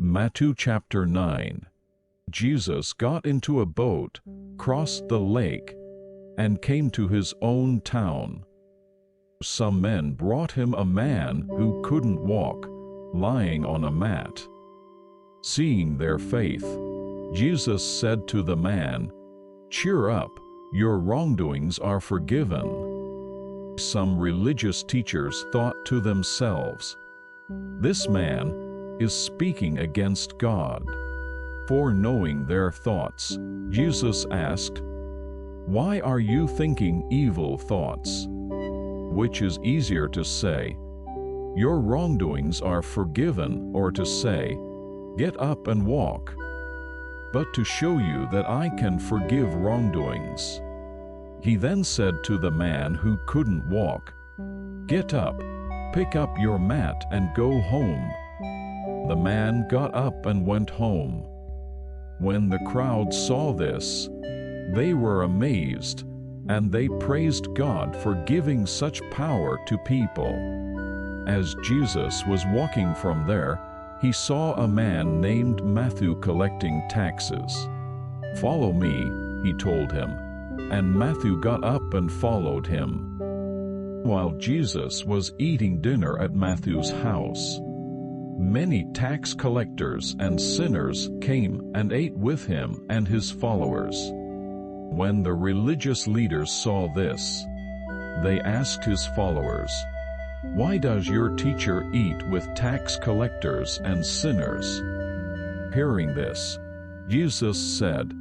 Matthew chapter 9. Jesus got into a boat, crossed the lake, and came to his own town. Some men brought him a man who couldn't walk, lying on a mat. Seeing their faith, Jesus said to the man, "Cheer up, your wrongdoings are forgiven." Some religious teachers thought to themselves, "This man is speaking against God." Foreknowing their thoughts, Jesus asked, "Why are you thinking evil thoughts? Which is easier to say, 'Your wrongdoings are forgiven,' or to say, 'Get up and walk'? But to show you that I can forgive wrongdoings." He then said to the man who couldn't walk, "Get up, pick up your mat and go home." The man got up and went home. When the crowd saw this, they were amazed, and they praised God for giving such power to people. As Jesus was walking from there, he saw a man named Matthew collecting taxes. "Follow me," he told him, and Matthew got up and followed him. While Jesus was eating dinner at Matthew's house, many tax collectors and sinners came and ate with him and his followers. When the religious leaders saw this, they asked his followers, "Why does your teacher eat with tax collectors and sinners?" Hearing this, Jesus said,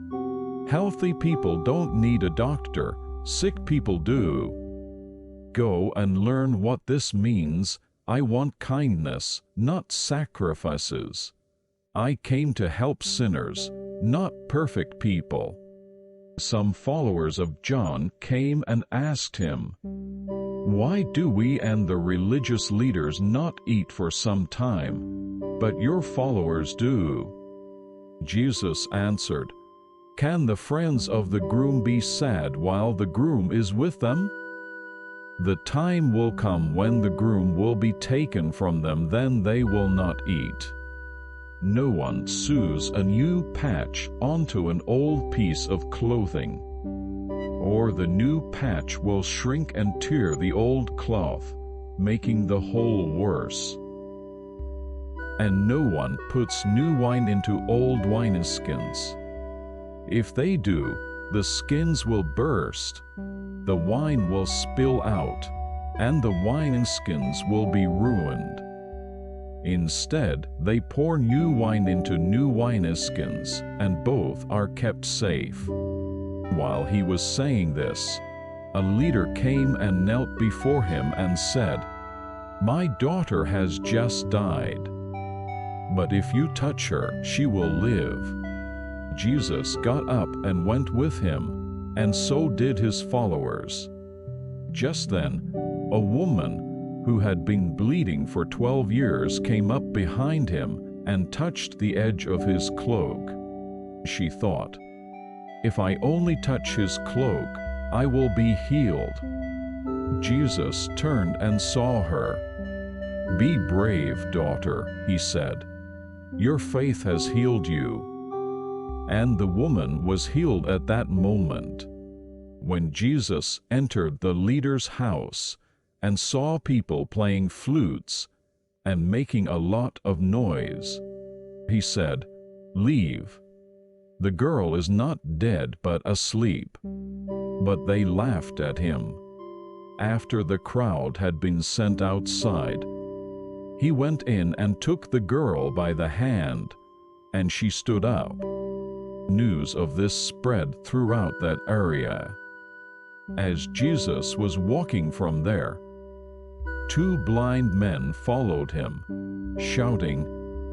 "Healthy people don't need a doctor, sick people do. Go and learn what this means. I want kindness, not sacrifices. I came to help sinners, not perfect people." Some followers of John came and asked him, "Why do we and the religious leaders not eat for some time, but your followers do?" Jesus answered, "Can the friends of the groom be sad while the groom is with them? The time will come when the groom will be taken from them, then they will not eat. No one sews a new patch onto an old piece of clothing, or the new patch will shrink and tear the old cloth, making the whole worse. And no one puts new wine into old wineskins. If they do, the skins will burst, the wine will spill out, and the wineskins will be ruined. Instead, they pour new wine into new wineskins, and both are kept safe." While he was saying this, a leader came and knelt before him and said, "My daughter has just died, but if you touch her, she will live." Jesus got up and went with him, and so did his followers. Just then, a woman who had been bleeding for 12 years came up behind him and touched the edge of his cloak. She thought, "If I only touch his cloak, I will be healed." Jesus turned and saw her. "Be brave, daughter," he said. "Your faith has healed you." And the woman was healed at that moment. When Jesus entered the leader's house and saw people playing flutes and making a lot of noise, he said, "Leave. The girl is not dead but asleep." But they laughed at him. After the crowd had been sent outside, he went in and took the girl by the hand, and she stood up. News of this spread throughout that area. As Jesus was walking from there, 2 blind men followed him, shouting,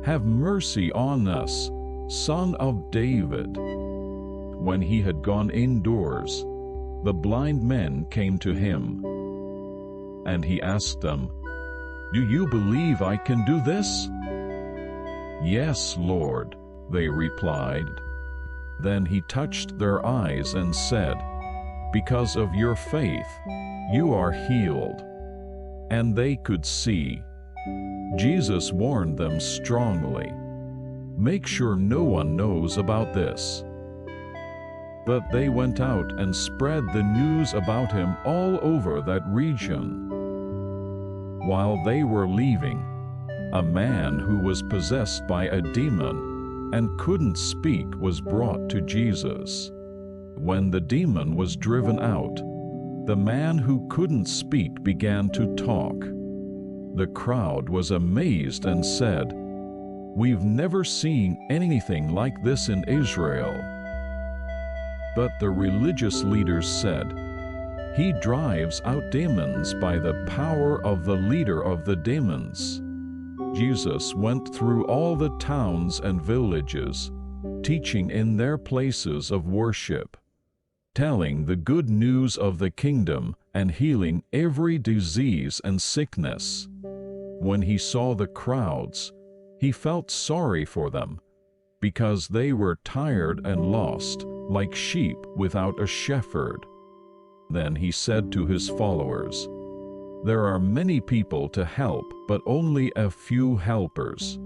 "Have mercy on us, Son of David." When he had gone indoors, the blind men came to him, and he asked them, "Do you believe I can do this?" "Yes, Lord," they replied. Then he touched their eyes and said, "Because of your faith, you are healed." And they could see. Jesus warned them strongly, Make sure no one knows about this." But they went out and spread the news about him all over that region. While they were leaving, a man who was possessed by a demon and couldn't speak was brought to Jesus. When the demon was driven out, the man who couldn't speak began to talk. The crowd was amazed and said, "We've never seen anything like this in Israel." But the religious leaders said, "He drives out demons by the power of the leader of the demons." Jesus went through all the towns and villages, teaching in their places of worship, telling the good news of the kingdom and healing every disease and sickness. When he saw the crowds, he felt sorry for them, because they were tired and lost, like sheep without a shepherd. Then he said to his followers, "There are many people to help, but only a few helpers.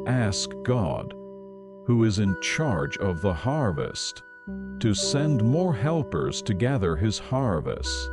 Ask God, who is in charge of the harvest, to send more helpers to gather his harvest."